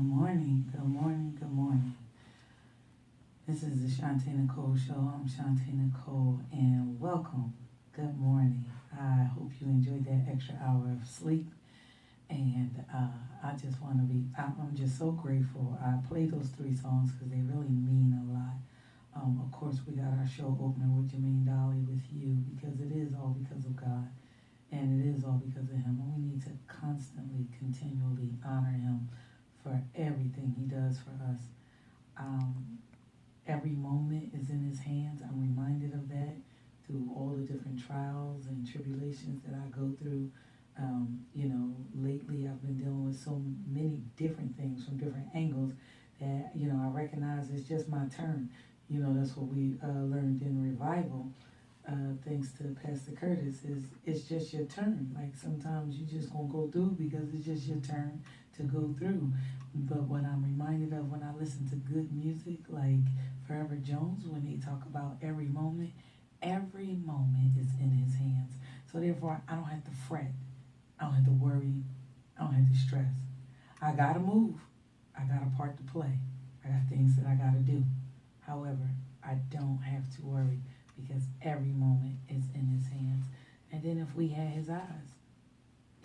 Good morning, good morning, good morning. This is the Chanta Nichole Show. I'm Chanta Nichole, and welcome. Good morning. I hope you enjoyed that extra hour of sleep. And I just want to I'm just so grateful. I play those three songs because they really mean a lot. Of course, we got our show opening with Jermaine Dolly with you because it is all because of God. And it is all because of him. And we need to constantly, continually honor him for everything he does for us. Um, every moment is in his hands. I'm reminded of that through all the different trials and tribulations that I go through. Lately I've been dealing with so many different things from different angles that, I recognize it's just my turn. That's what we learned in revival. Thanks to Pastor Curtis, is it's just your turn. Like sometimes you just gonna go through because it's just your turn to go through. But what I'm reminded of when I listen to good music like Forever Jones, when they talk about every moment is in his hands. So therefore I don't have to fret. I don't have to worry. I don't have to stress. I gotta move. I got a part to play. I got things that I gotta do. However, I don't have to worry because every moment is in his hands. And then if we had his eyes,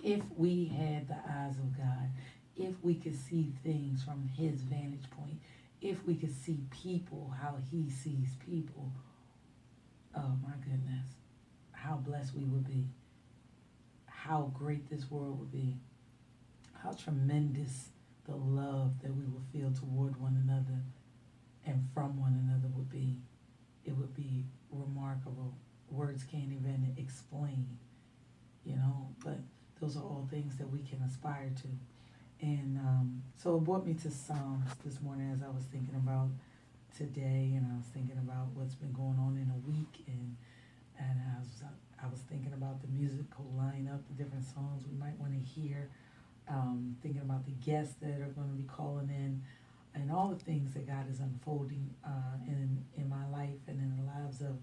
if we had the eyes of God, if we could see things from his vantage point, if we could see people how he sees people, oh my goodness, how blessed we would be, how great this world would be, how tremendous the love that we would feel toward one another and from one another would be. It would be remarkable. Words can't even explain, but those are all things that we can aspire to. And so it brought me to Psalms this morning as I was thinking about today, and I was thinking about what's been going on in a week, and I was thinking about the musical lineup, the different songs we might want to hear, thinking about the guests that are going to be calling in, and all the things that God is unfolding in my life and in the lives of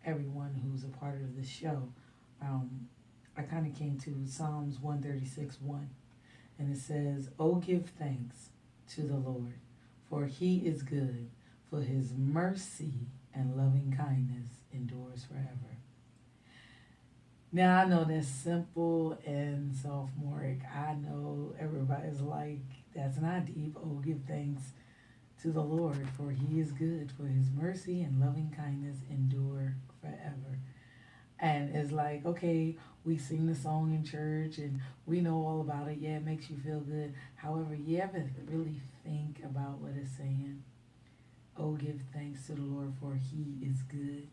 everyone who's a part of this show. I kind of came to Psalms 136:1, and it says, "Oh, give thanks to the Lord, for he is good, for his mercy and loving kindness endures forever." Now, I know that's simple and sophomoric. I know everybody's like, that's not deep. Oh, give thanks to the Lord, for he is good, for his mercy and loving kindness endure forever. And it's like, okay, we sing the song in church and we know all about it. Yeah, it makes you feel good. However, you ever really think about what it's saying? Oh, give thanks to the Lord, for he is good.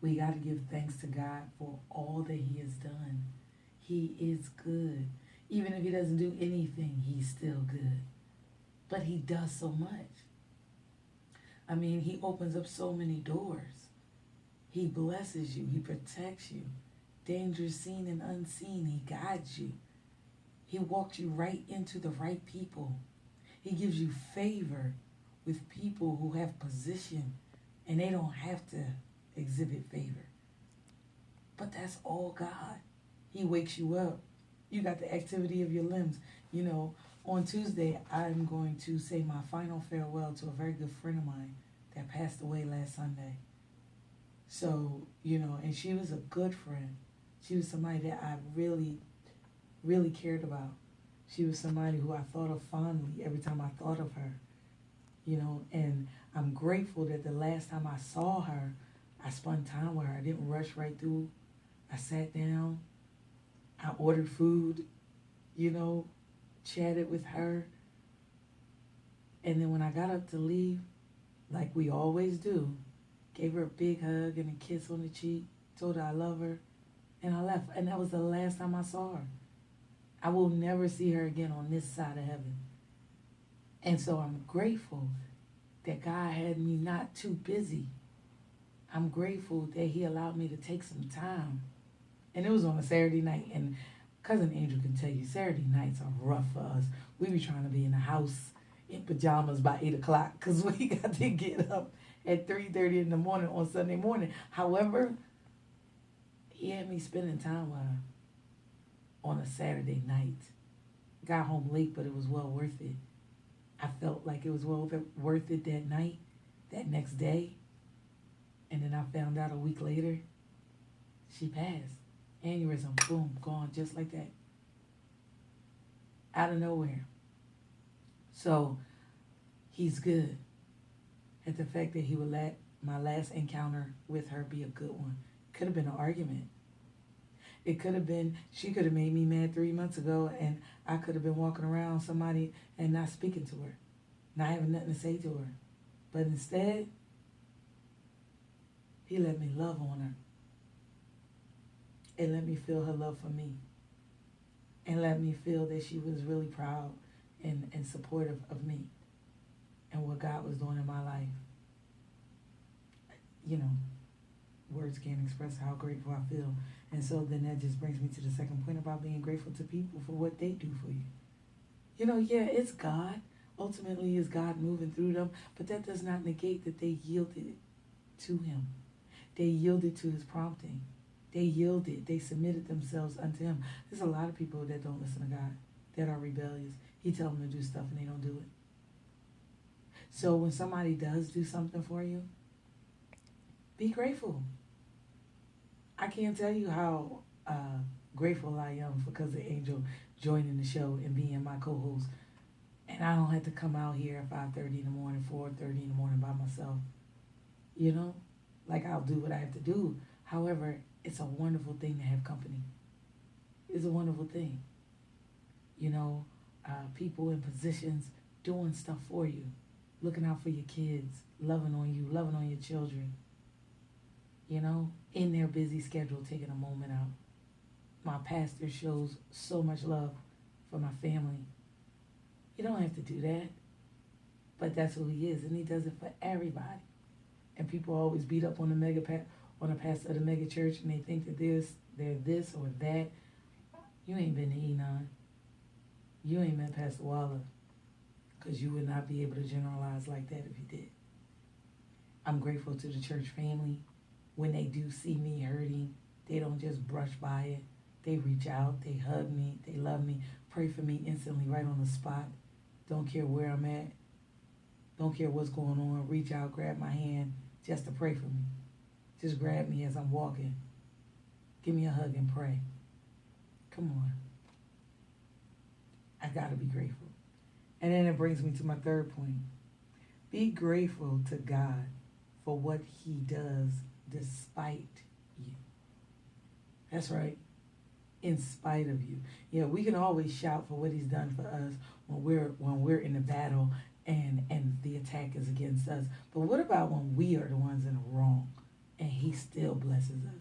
We got to give thanks to God for all that he has done. He is good. Even if he doesn't do anything, he's still good. But he does so much. I mean, he opens up so many doors. He blesses you. He protects you. Dangers seen and unseen, he guides you. He walks you right into the right people. He gives you favor with people who have position and they don't have to exhibit favor. But that's all God. He wakes you up. You got the activity of your limbs. On Tuesday, I'm going to say my final farewell to a very good friend of mine that passed away last Sunday. So, and she was a good friend. She was somebody that I really, really cared about. She was somebody who I thought of fondly every time I thought of her. And I'm grateful that the last time I saw her, I spent time with her. I didn't rush right through. I sat down. I ordered food, chatted with her. And then when I got up to leave, like we always do, gave her a big hug and a kiss on the cheek, told her I love her, and I left. And that was the last time I saw her. I will never see her again on this side of heaven. And so I'm grateful that God had me not too busy. I'm grateful that he allowed me to take some time. And it was on a Saturday night. And Cousin Angel can tell you, Saturday nights are rough for us. We be trying to be in the house in pajamas by 8 o'clock because we got to get up at 3:30 in the morning on Sunday morning. However, he had me spending time with her on a Saturday night. Got home late, but it was well worth it. I felt like it was worth it that night, that next day. And then I found out a week later, she passed. Aneurysm, boom, gone just like that. Out of nowhere. So he's good. At the fact that he would let my last encounter with her be a good one. Could have been an argument. It could have been, she could have made me mad 3 months ago, and I could have been walking around somebody and not speaking to her, not having nothing to say to her. But instead, he let me love on her and let me feel her love for me and let me feel that she was really proud and supportive of me and what God was doing in my life. You know, words can't express how grateful I feel. And so then that just brings me to the second point about being grateful to people for what they do for you. You know, yeah, it's God. Ultimately, it's God moving through them, but that does not negate that they yielded to him. They yielded to his prompting. They yielded. They submitted themselves unto him. There's a lot of people that don't listen to God, that are rebellious. He tells them to do stuff and they don't do it. So when somebody does do something for you, be grateful. I can't tell you how grateful I am because of Angel joining the show and being my co-host. And I don't have to come out here at 5:30 in the morning, 4:30 in the morning by myself. You know? Like, I'll do what I have to do. However, it's a wonderful thing to have company. It's a wonderful thing. You know, people in positions doing stuff for you, looking out for your kids, loving on you, loving on your children. You know, in their busy schedule, taking a moment out. My pastor shows so much love for my family. You don't have to do that, but that's who he is, and he does it for everybody. And people always beat up on the pastor of the mega church, and they think that they're this or that. You ain't been to Enon. You ain't met Pastor Waller, because you would not be able to generalize like that if you did. I'm grateful to the church family. When they do see me hurting, they don't just brush by it. They reach out, they hug me, they love me, pray for me instantly right on the spot. Don't care where I'm at. Don't care what's going on. Reach out, grab my hand just to pray for me. Just grab me as I'm walking. Give me a hug and pray. Come on. I gotta be grateful. And then it brings me to my third point. Be grateful to God for what he does despite you. That's right. In spite of you. Yeah, we can always shout for what he's done for us when we're in the battle and the attack is against us. But what about when we are the ones in the wrong and he still blesses us?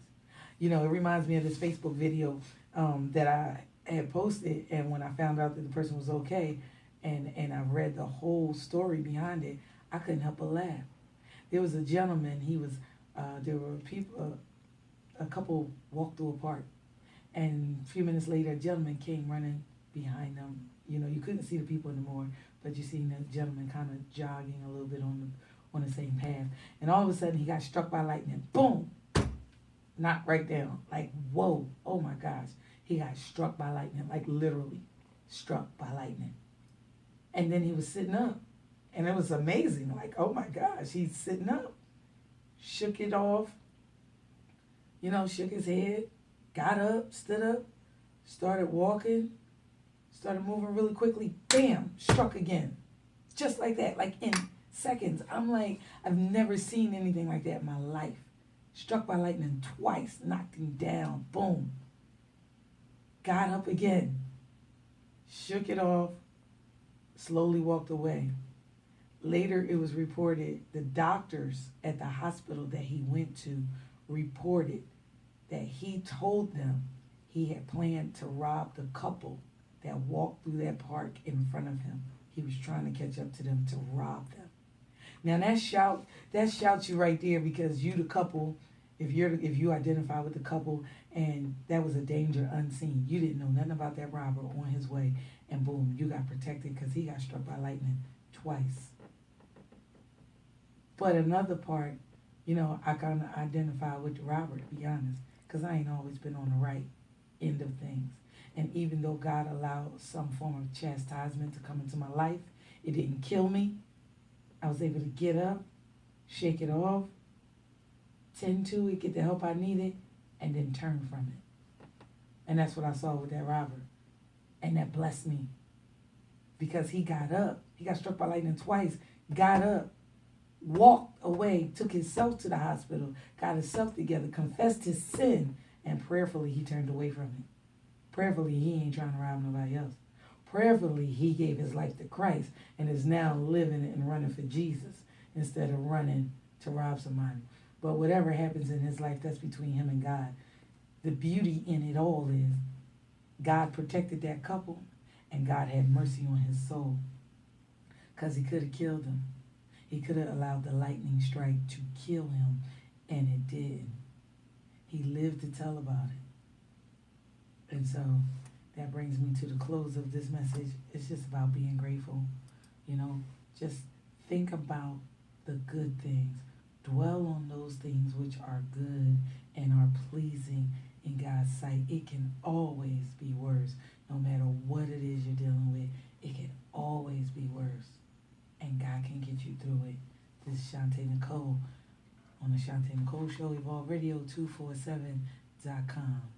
You know, it reminds me of this Facebook video that I had posted, and when I found out that the person was okay and I read the whole story behind it, I couldn't help but laugh. There was a gentleman, there were people, a couple walked through a park, and a few minutes later, a gentleman came running behind them. You know, you couldn't see the people anymore, but you seen the gentleman kind of jogging a little bit on the same path. And all of a sudden, he got struck by lightning. Boom! Knocked right down. Like, whoa, oh my gosh. He got struck by lightning, like literally struck by lightning. And then he was sitting up. And it was amazing. Like, oh my gosh, he's sitting up. Shook it off. You know, shook his head. Got up, stood up, started walking, started moving really quickly. Bam, struck again. Just like that, like in seconds. I'm like, I've never seen anything like that in my life. Struck by lightning twice, knocked him down, boom. Got up again, shook it off, slowly walked away. Later, it was reported, the doctors at the hospital that he went to reported that he told them he had planned to rob the couple that walked through that park in front of him. He was trying to catch up to them to rob them. Now that shouts you right there, because you the couple, if you identify with the couple and that was a danger unseen, you didn't know nothing about that robber on his way, and boom, you got protected because he got struck by lightning twice. But another part, you know, I kind of identify with the robber, to be honest, because I ain't always been on the right end of things. And even though God allowed some form of chastisement to come into my life, It didn't kill me. I was able to get up, shake it off, tend to it, get the help I needed, and then turn from it. And that's what I saw with that robber. And that blessed me. Because he got up. He got struck by lightning twice. Got up, walked away, took himself to the hospital, got himself together, confessed his sin, and prayerfully he turned away from it. Prayerfully he ain't trying to rob nobody else. Prayerfully he gave his life to Christ and is now living and running for Jesus instead of running to rob somebody. But whatever happens in his life, that's between him and God. The beauty in it all is God protected that couple and God had mercy on his soul, because he could have killed him. He could have allowed the lightning strike to kill him, and it did. He lived to tell about it. And so that brings me to the close of this message. It's just about being grateful. You know, just think about the good things. Dwell on those things which are good and are pleasing in God's sight. It can always be worse. No matter what it is you're dealing with, it can always be worse. And God can get you through it. This is Chanta Nichole on the Chanta Nichole Show, Evolve Radio 247.com.